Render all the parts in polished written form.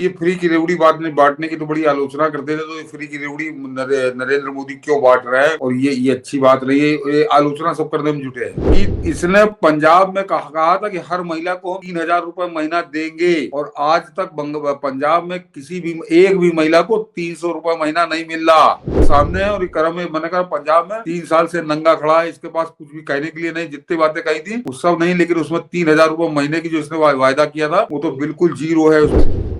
ये फ्री की रेवड़ी बांटने की तो बड़ी आलोचना करते थे, तो ये फ्री की रेवड़ी नरेंद्र मोदी क्यों बांट रहा है, और ये अच्छी बात नहीं है। ये आलोचना सब करने में जुटे हैं कि इसने पंजाब में कहा था कि हर महिला को 3,000 रुपए महीना देंगे, और आज तक पंजाब में किसी भी एक भी महिला को 300 रुपए महीना नहीं मिल रहा। सामने है, और ये क्रम में मैंने कहा पंजाब में 3 साल से नंगा खड़ा है, इसके पास कुछ भी कहने के लिए नहीं। जितनी बातें कही थी वो सब नहीं, लेकिन उसमें 3,000 रुपए महीने की जो इसने वायदा किया था वो तो बिल्कुल जीरो है।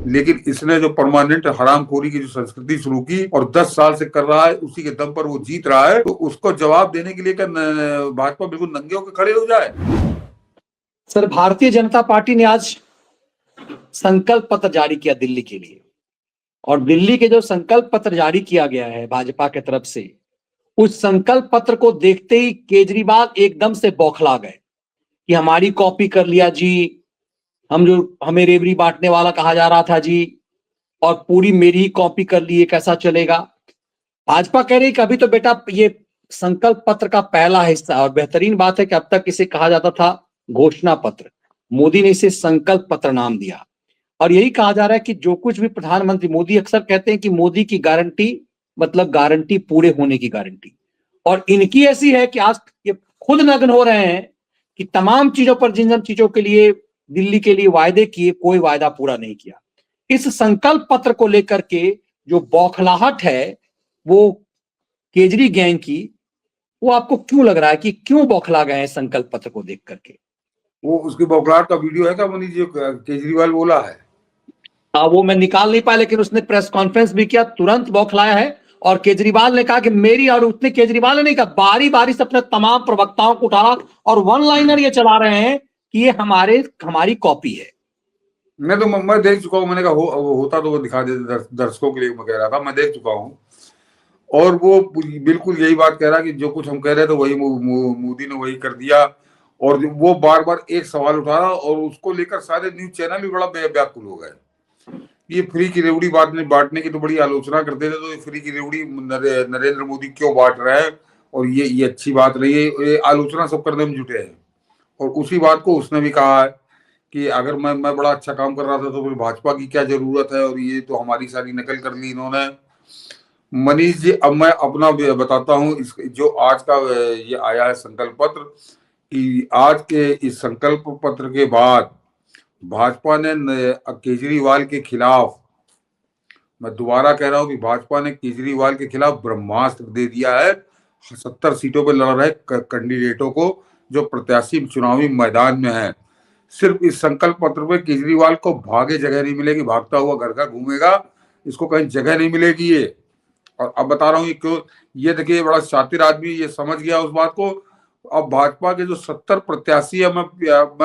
लेकिन इसने जो परमानेंट हरामखोरी की जो संस्कृति शुरू की और 10 साल से कर रहा है, उसी के दम पर वो जीत रहा है, तो उसको जवाब देने के लिए क्या भाजपा बिल्कुल नंगे होकर खड़े हो जाए? सर, भारतीय जनता पार्टी ने आज संकल्प पत्र जारी किया दिल्ली के लिए, और दिल्ली के जो संकल्प पत्र जारी किया गया है भाजपा की तरफ से, उस संकल्प पत्र को देखते ही केजरीवाल एकदम से बौखला गए कि हमारी कॉपी कर लिया जी, हमें रेवड़ी बांटने वाला कहा जा रहा था जी, और पूरी मेरी ही कॉपी कर ली, कैसा चलेगा। भाजपा कह रही कि अभी तो बेटा ये संकल्प पत्र का पहला हिस्सा, और बेहतरीन बात है कि अब तक इसे कहा जाता था घोषणा पत्र, मोदी ने इसे संकल्प पत्र नाम दिया। और यही कहा जा रहा है कि जो कुछ भी प्रधानमंत्री मोदी अक्सर कहते हैं कि मोदी की गारंटी मतलब गारंटी पूरे होने की गारंटी, और इनकी ऐसी है कि आज ये खुद नग्न हो रहे हैं कि तमाम चीजों पर, जिन चीजों के लिए दिल्ली के लिए वायदे किए, कोई वायदा पूरा नहीं किया। इस संकल्प पत्र को लेकर के जो बौखलाहट है वो केजरी गैंग की, वो आपको क्यों लग रहा है कि क्यों बौखला गए हैं संकल्प पत्र को देख करके? वो उसकी बौखलाहट का वीडियो है क्या मनीष जी, केजरीवाल बोला है? वो मैं निकाल नहीं पाया, लेकिन उसने प्रेस कॉन्फ्रेंस भी किया, तुरंत बौखलाया है। और केजरीवाल ने कहा कि मेरी, और उसने केजरीवाल ने नहीं कहा, बारी बारी से अपने तमाम प्रवक्ताओं को उठाया और वन लाइनर ये चला रहे हैं कि ये हमारी कॉपी है। मैं देख चुका हूँ। मैंने कहा होता तो वो दिखा देते दर्शकों के लिए, मैं कह रहा था मैं देख चुका हूँ। और वो बिल्कुल यही बात कह रहा कि जो कुछ हम कह रहे थे वही मोदी ने वही कर दिया। और वो बार बार एक सवाल उठा रहा, और उसको लेकर सारे न्यूज चैनल भी बड़ा व्याकुल हो गए। ये फ्री की रेवड़ी बांटने की तो बड़ी आलोचना करते थे, तो ये फ्री की रेवड़ी नरेंद्र मोदी क्यों बांट रहा है, और ये अच्छी बात नहीं है। ये आलोचना सब करने में जुटे हैं। और उसी बात को उसने भी कहा है कि अगर मैं बड़ा अच्छा काम कर रहा था तो फिर भाजपा की क्या जरूरत है, और ये तो हमारी सारी नकल कर ली इन्होंने। मनीष जी, अब मैं अपना बताता हूँ। इस जो आज का ये आया है संकल्प पत्र, कि आज के इस संकल्प पत्र के बाद भाजपा ने केजरीवाल के खिलाफ, मैं दोबारा कह रहा हूं कि भाजपा ने केजरीवाल के खिलाफ ब्रह्मास्त्र दे दिया है। 70 सीटों पर लड़ रहे कैंडिडेटों को, जो प्रत्याशी चुनावी मैदान में है। सिर्फ इस संकल्प पत्र में केजरीवाल को भागे जगह नहीं मिलेगी, भागता हुआ घर घर घूमेगा, इसको कहीं जगह नहीं मिलेगी ये। और अब बता रहा हूँ ये क्यों। ये देखिए, बड़ा शातिर आदमी, ये समझ गया उस बात को। अब भाजपा के जो 70 प्रत्याशी है, मैं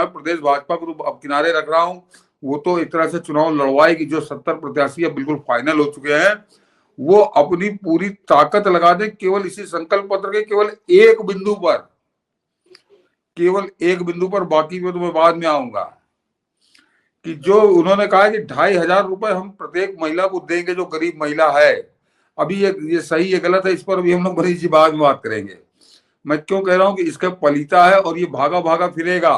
प्रदेश भाजपा को तो अब किनारे रख रहा हूँ, वो तो एक तरह से चुनाव लड़वाएगी। जो 70 प्रत्याशी अब बिल्कुल फाइनल हो चुके हैं, वो अपनी पूरी ताकत लगा दे केवल इसी संकल्प पत्र के केवल एक बिंदु पर, बाकी में तो मैं बाद में आऊंगा। कि जो उन्होंने कहा है कि 2,500 रुपए हम प्रत्येक महिला को देंगे, जो गरीब महिला है। अभी ये सही है गलत है, इस पर भी हम लोग बड़ी सी बाद में बात करेंगे। मैं क्यों कह रहा हूं कि इसका पलीता है और ये भागा भागा फिरेगा।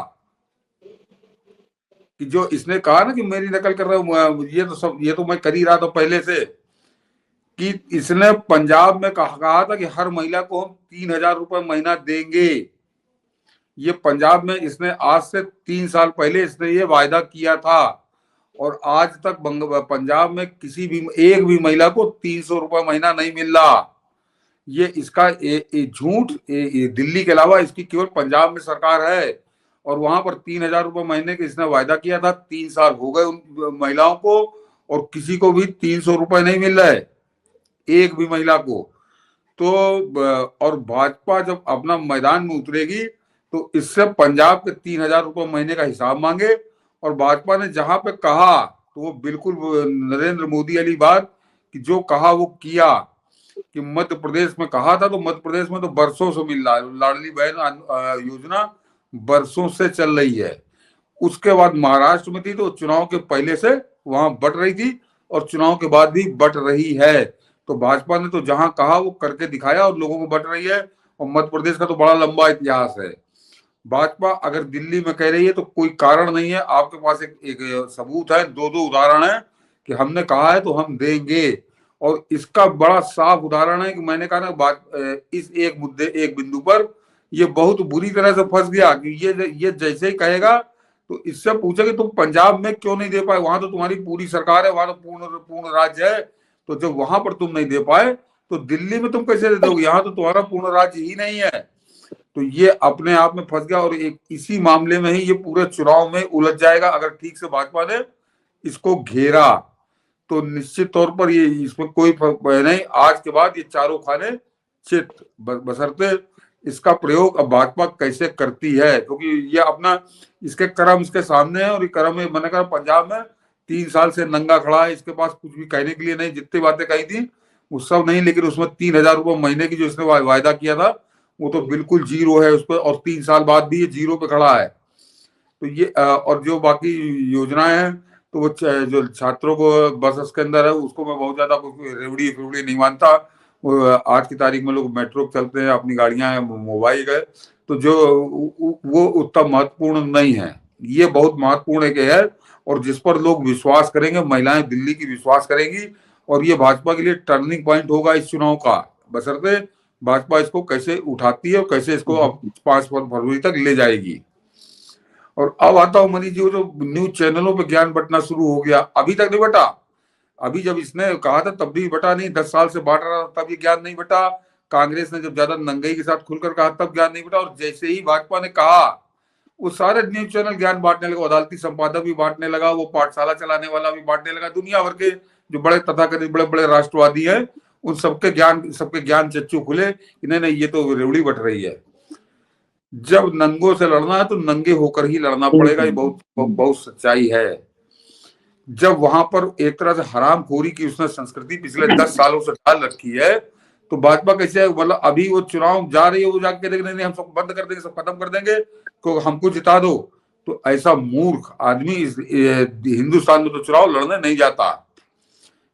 कि जो इसने कहा ना कि मेरी नकल कर रहा हूं, ये तो मैं कर ही रहा था पहले से। कि इसने पंजाब में कहा था कि हर महिला को हम 3,000 रुपए महीना देंगे। ये पंजाब में इसने आज से 3 साल पहले इसने ये वायदा किया था, और आज तक पंजाब में किसी भी एक भी महिला को 300 रुपए महीना नहीं मिल रहा। ये इसका झूठ दिल्ली के अलावा इसकी केवल पंजाब में सरकार है, और वहां पर 3,000 रुपए महीने के इसने वायदा किया था। 3 साल हो गए उन महिलाओं को, और किसी को भी 300 रुपए नहीं मिल रहा है, एक भी महिला को। तो और भाजपा जब अपना मैदान में उतरेगी तो इससे पंजाब के 3,000 रुपए महीने का हिसाब मांगे। और भाजपा ने जहां पे कहा तो वो बिल्कुल नरेंद्र मोदी वाली बात, कि जो कहा वो किया। कि मध्य प्रदेश में कहा था, तो मध्य प्रदेश में तो बरसों से मिल रहा है, लाडली बहन योजना बरसों से चल रही है। उसके बाद महाराष्ट्र में थी, तो चुनाव के पहले से वहां बट रही थी, और चुनाव के बाद भी बट रही है। तो भाजपा ने तो जहां कहा वो करके दिखाया, और लोगों को बट रही है। और मध्य प्रदेश का तो बड़ा लंबा इतिहास है। भाजपा अगर दिल्ली में कह रही है तो कोई कारण नहीं है। आपके पास एक सबूत है, दो उदाहरण है कि हमने कहा है तो हम देंगे। और इसका बड़ा साफ उदाहरण है कि मैंने कहा ना बात, इस एक बिंदु पर ये बहुत बुरी तरह से फंस गया कि ये जैसे ही कहेगा तो इससे पूछे कि तुम पंजाब में क्यों नहीं दे पाए, वहां तो तुम्हारी पूरी सरकार है, वहां तो पूर्ण पूर्ण राज्य है, तो जब वहां पर तुम नहीं दे पाए तो दिल्ली में तुम कैसे दे दोगे, यहाँ तो तुम्हारा पूर्ण राज्य ही नहीं है। तो ये अपने आप में फंस गया और एक इसी मामले में ही ये पूरे चुनाव में उलझ जाएगा अगर ठीक से भाजपा ने इसको घेरा तो निश्चित तौर पर ये इसमें कोई फर्क नहीं। आज के बाद ये चारों खाने चित, बशर्ते इसका प्रयोग अब भाजपा कैसे करती है, क्योंकि ये अपना इसके कर्म इसके सामने है और ये कर्म में मैंने कहा पंजाब में 3 साल से नंगा खड़ा है, इसके पास कुछ भी कहने के लिए नहीं, जितनी बातें कही थी वो सब नहीं, लेकिन उसमें 3,000 रुपये महीने की जो इसने वायदा किया था वो तो बिल्कुल जीरो है उस पर, और 3 साल बाद भी ये जीरो पे खड़ा है। तो ये और जो बाकी योजनाएं हैं तो वो जो छात्रों को बस के अंदर है उसको मैं बहुत ज्यादा रेवड़ी फेवड़ी नहीं मानता। आज की तारीख में लोग मेट्रो चलते हैं, अपनी गाड़ियां हैं, मोबाइल है, तो जो वो उतना महत्वपूर्ण नहीं है। ये बहुत महत्वपूर्ण एक है और जिस पर लोग विश्वास करेंगे, महिलाएं दिल्ली की विश्वास करेंगी और ये भाजपा के लिए टर्निंग पॉइंट होगा इस चुनाव का, बशर्ते भाजपा इसको कैसे उठाती है और कैसे इसको अब 5 फरवरी तक ले जाएगी। और अब आता हूं मनीष जी, वो जो न्यूज चैनलों पे ज्ञान बंटना शुरू हो गया, अभी तक नहीं बटा। अभी जब इसने कहा था तब भी बटा नहीं, 10 साल से बांट रहा था तब ये ज्ञान नहीं बटा। कांग्रेस ने जब ज्यादा नंगई के साथ खुलकर कहा तब ज्ञान नहीं बटा, और जैसे ही भाजपा ने कहा वो सारे न्यूज चैनल ज्ञान बांटने लगा, अदालती संपादक भी बांटने लगा, वो पाठशाला चलाने वाला भी बांटने लगा, दुनिया भर के जो बड़े तथाकथित बड़े बड़े राष्ट्रवादी हैं उन सबके ज्ञान चच्चू खुले कि नहीं नहीं ये तो रेवड़ी बट रही है। जब नंगों से लड़ना है तो नंगे होकर ही लड़ना पड़ेगा, ये बहुत बहुत सच्चाई है। जब वहां पर एक तरह से हरामखोरी की उसने संस्कृति पिछले 10 सालों से डाल रखी है तो भाजपा कैसे, मतलब अभी वो चुनाव जा रही है वो जाके कह देंगे नहीं हम सब बंद कर देंगे, सब खत्म कर देंगे, तो हमको जिता दो। तो ऐसा मूर्ख आदमी इस हिंदुस्तान में तो चुनाव लड़ने नहीं जाता।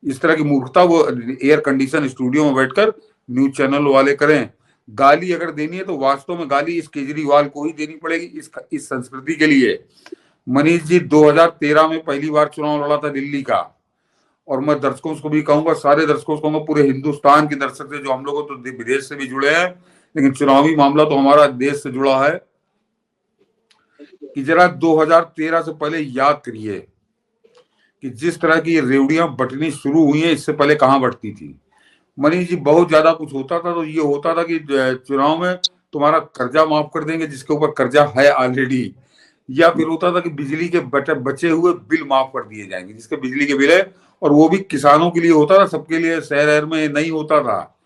इस तरह की मूर्खता वो एयर कंडीशन स्टूडियो में बैठकर न्यूज चैनल वाले करें। गाली अगर देनी है तो वास्तव में गाली इस केजरीवाल को ही देनी पड़ेगी इस संस्कृति के लिए। मनीष जी 2013 में पहली बार चुनाव लड़ा था दिल्ली का, और मैं दर्शकों को भी कहूंगा, सारे दर्शकों को कहूंगा, पूरे हिंदुस्तान के दर्शक से जो हम लोग तो विदेश से भी जुड़े हैं लेकिन चुनावी मामला तो हमारा देश से जुड़ा है, कि जरा 2013 से पहले याद करिए कि जिस तरह की ये रेवड़ियां बटनी शुरू हुई है इससे पहले कहां बटती थी। मनीष जी बहुत ज्यादा कुछ होता था तो ये होता था कि चुनाव में तुम्हारा कर्जा माफ कर देंगे जिसके ऊपर कर्जा है ऑलरेडी, या फिर होता था कि बिजली के बचे हुए बिल माफ कर दिए जाएंगे जिसके बिजली के बिल है, और वो भी किसानों के लिए होता था, सबके लिए शहर में नहीं होता था।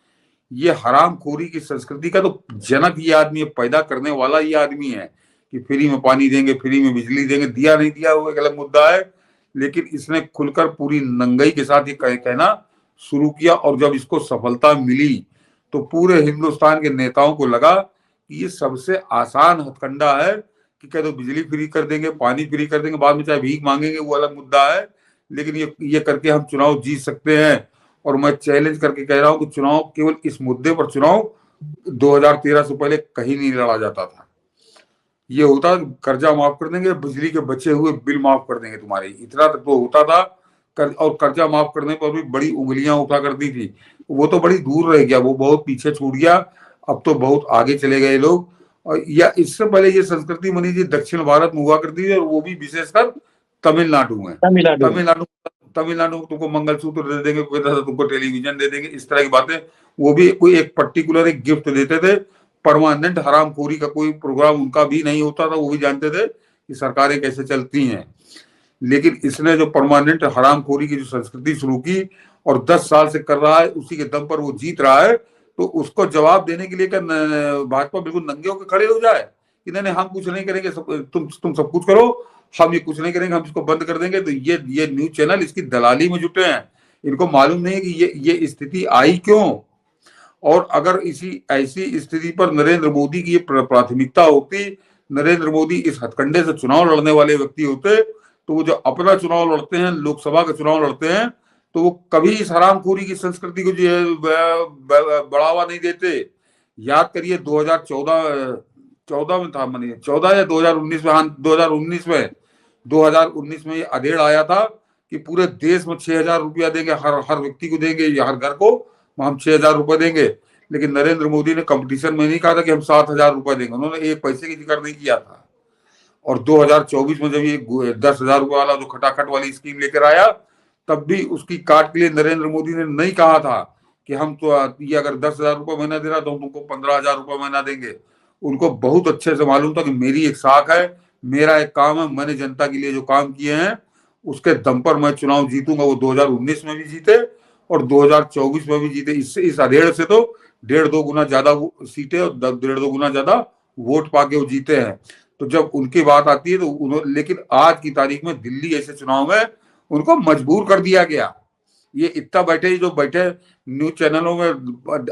ये हरामखोरी की संस्कृति का तो जनक ये आदमी है, पैदा करने वाला ये आदमी है कि फ्री में पानी देंगे, फ्री में बिजली देंगे, दिया नहीं दिया वो एक अलग मुद्दा है, लेकिन इसने खुलकर पूरी नंगई के साथ ये कहना शुरू किया। और जब इसको सफलता मिली तो पूरे हिंदुस्तान के नेताओं को लगा कि ये सबसे आसान हथकंडा है कि कह दो बिजली फ्री कर देंगे, पानी फ्री कर देंगे, बाद में चाहे भीख मांगेंगे वो अलग मुद्दा है, लेकिन ये करके हम चुनाव जीत सकते हैं। और मैं चैलेंज करके कह रहा हूं कि चुनाव केवल इस मुद्दे पर चुनाव 2013 से पहले कहीं नहीं लड़ा जाता था। ये होता कर्जा माफ कर देंगे, बिजली के बचे हुए बिल माफ कर देंगे तुम्हारे, इतना तक तो होता था। और कर्जा माफ करने पर भी बड़ी उंगलियां उठा करती थी, वो तो बड़ी दूर रह गया, वो बहुत पीछे छूट गया, अब तो बहुत आगे चले गए लोग। और या इससे पहले ये संस्कृति मनी जी दक्षिण भारत में हुआ करती थी, और वो भी विशेषकर तमिलनाडु में। तमिलनाडु में तुमको मंगलसूत्र दे देंगे, कोई तरह तुमको टेलीविजन दे देंगे, इस तरह की बातें, वो भी कोई एक पर्टिकुलर एक गिफ्ट देते थे। परमानेंट हरामखोरी का कोई प्रोग्राम उनका भी नहीं होता था, वो भी जानते थे कि सरकारें कैसे चलती हैं। लेकिन इसने जो परमानेंट हरामखोरी की जो संस्कृति शुरू की और 10 साल से कर रहा है, उसी के दम पर वो जीत रहा है, तो उसको जवाब देने के लिए क्या भाजपा बिल्कुल नंगे होकर खड़े हो जाए कि नहीं हम कुछ नहीं करेंगे, तुम सब कुछ करो, हम ये कुछ नहीं करेंगे, हम इसको बंद कर देंगे। तो ये न्यूज चैनल इसकी दलाली में जुटे हैं, इनको मालूम नहीं है कि ये स्थिति आई क्यों। और अगर ऐसी स्थिति पर नरेंद्र मोदी की प्राथमिकता होती, नरेंद्र मोदी इस हथकंडे से चुनाव लड़ने वाले व्यक्ति होते, तो वो जो अपना चुनाव लड़ते हैं, लोकसभा का चुनाव लड़ते हैं, तो वो कभी इस हरामखोरी की संस्कृति को जो है बढ़ावा नहीं देते। याद करिए 2014 में था, मनी 14 या 2019 में, हाँ 2019 में ये अधेड़ आया था कि पूरे देश में 6,000 रुपया देंगे, हर हर व्यक्ति को देंगे, या हर घर को हम 6,000 रुपए देंगे। लेकिन नरेंद्र मोदी ने कंपटीशन में नहीं कहा था कि हम 7,000 रुपए देंगे, उन्होंने एक पैसे की जिक्र नहीं किया था। और 2024 में जब ये 10,000 रुपए वाला जो खटाखट वाली स्कीम लेकर आया, तब भी उसकी काट के लिए नरेंद्र मोदी ने नहीं कहा था कि हम तो ये अगर 10,000 रुपए महीना दे रहा तो हम तुमको 15,000 रुपए महीना देंगे। उनको बहुत अच्छे से मालूम था कि मेरी एक साख है, मेरा एक काम है, मैंने जनता के लिए जो काम किए हैं उसके दम पर मैं चुनाव जीतूंगा। वो 2019 में भी जीते और 2024 में भी जीते। इससे इस अधेड़ से तो 1.5-2 गुना ज्यादा सीटें और 1.5-2 गुना ज्यादा वोट पाके वो जीते हैं। तो जब उनकी बात आती है तो उन्होंने, लेकिन आज की तारीख में दिल्ली ऐसे चुनाव में उनको मजबूर कर दिया गया। ये इतना बैठे ही जो बैठे न्यूज चैनलों में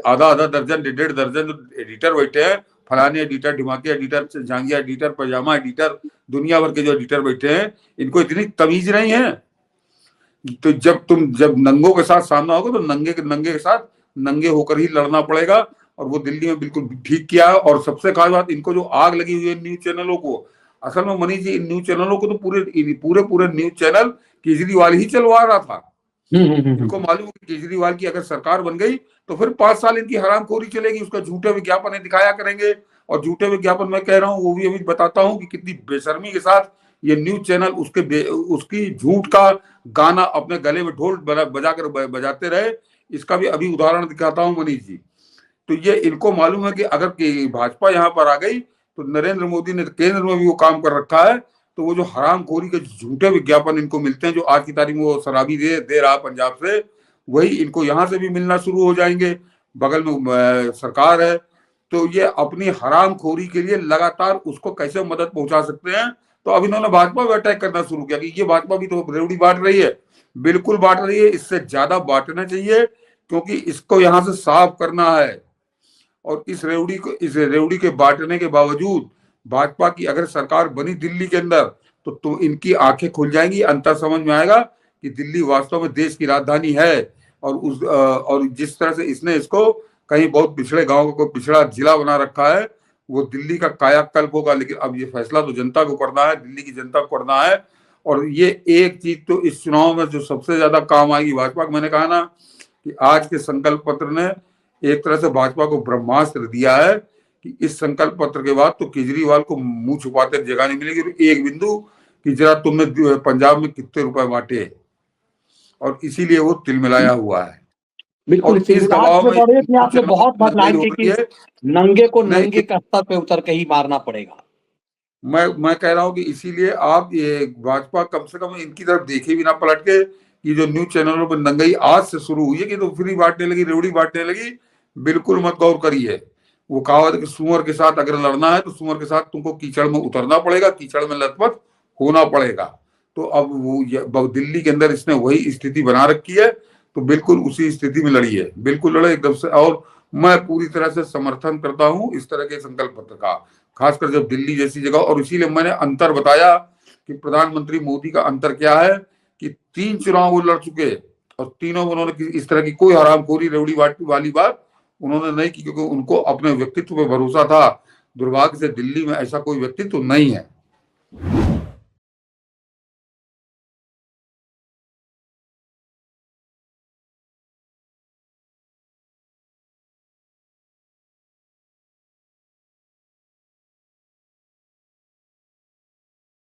आधा आधा दर्जन 1.5 दर्जन जो एडिटर बैठे हैं, फलाने एडिटर, ढिमाके एडिटर, झांगिया एडिटर, पजामा एडिटर, दुनिया भर के जो एडिटर बैठे हैं, इनको इतनी तमीज नहीं है। तो जब नंगों के साथ सामना होगा तो नंगे के साथ नंगे होकर ही लड़ना पड़ेगा। और वो दिल्ली में बिल्कुल ठीक किया है। और सबसे खास बात, इनको जो आग लगी हुई है न्यूज चैनलों को, असल में मनीष जी, इन न्यूज चैनलों को तो पूरे न्यूज चैनल केजरीवाल ही चलवा रहा था। इनको मालूम है कि केजरीवाल की अगर सरकार बन गई तो फिर 5 साल इनकी हरामखोरी चलेगी, उसका झूठे विज्ञापन दिखाया करेंगे। और झूठे विज्ञापन मैं कह रहा हूँ वो भी अभी बताता हूँ कि कितनी बेशर्मी के साथ ये न्यूज चैनल उसकी झूठ का गाना अपने गले में ढोल बजाकर बजाते रहे। इसका भी अभी उदाहरण दिखाता हूँ मनीष जी। तो ये इनको मालूम है कि अगर भाजपा यहाँ पर आ गई तो नरेंद्र मोदी ने केंद्र में भी वो काम कर रखा है। तो वो जो हरामखोरी के झूठे विज्ञापन इनको मिलते हैं, जो आज की तारीख में वो शराबी दे रहा पंजाब से, वही इनको यहाँ से भी मिलना शुरू हो जाएंगे। बगल में सरकार है, तो ये अपनी हरामखोरी के लिए लगातार उसको कैसे मदद पहुंचा सकते हैं। तो अब इन्होंने भाजपा पे अटैक करना शुरू किया कि ये भाजपा भी तो रेवड़ी बांट रही है। बिल्कुल बांट रही है, इससे ज्यादा बांटना चाहिए, क्योंकि इसको यहाँ से साफ करना है। और इस रेवड़ी के बांटने के बावजूद भाजपा की अगर सरकार बनी दिल्ली के अंदर तो इनकी आंखें खुल जाएंगी, अंतर समझ में आएगा कि दिल्ली वास्तव में देश की राजधानी है। और जिस तरह से इसने इसको कहीं बहुत पिछड़े गांव को पिछड़ा जिला बना रखा है, वो दिल्ली का कायाकल्प होगा। लेकिन अब ये फैसला तो जनता को करना है, दिल्ली की जनता को करना है। और ये एक चीज तो इस चुनाव में जो सबसे ज्यादा काम आएगी भाजपा को, मैंने कहा ना कि आज के संकल्प पत्र ने एक तरह से भाजपा को ब्रह्मास्त्र दिया है कि इस संकल्प पत्र के बाद तो केजरीवाल को मुंह छुपाते जगह नहीं मिलेगी एक बिंदु कि जरा तुमने पंजाब में कितने रुपए बांटे। और इसीलिए वो तिलमिलाया हुआ है। बिल्कुल। इस दबाव में आपने बहुत लाइन की कि नंगे को नंगे के स्तर पे उतर के ही मारना पड़ेगा। मैं कह रहा हूं कि इसीलिए आप ये भाजपा कम से कम इनकी तरफ देखे भी ना पलट के कि जो न्यूज चैनलों पर दंगई आज से शुरू हुई है कि तो फ्री बांटने लगी, रेवड़ी बांटने लगी, बिल्कुल मत गौर करिए। वो कहावत है कि सुअर के साथ अगर लड़ना है तो सुअर के साथ तुमको कीचड़ में उतरना पड़ेगा, कीचड़ में लथपथ होना पड़ेगा। तो अब वो दिल्ली के अंदर इसने वही स्थिति बना रखी है, तो बिल्कुल उसी स्थिति में लड़ी है, बिल्कुल लड़े एकदम से। और मैं पूरी तरह से समर्थन करता हूं इस तरह के संकल्प पत्र का, खासकर जब दिल्ली जैसी जगह। और इसीलिए मैंने अंतर बताया कि प्रधानमंत्री मोदी का अंतर क्या है कि 3 चुनाव वो लड़ चुके और तीनों में उन्होंने इस तरह की कोई हरामखोरी रेवड़ी वाली बात उन्होंने नहीं की, क्योंकि उनको अपने व्यक्तित्व पे भरोसा था। दुर्भाग्य से दिल्ली में ऐसा कोई व्यक्तित्व नहीं है।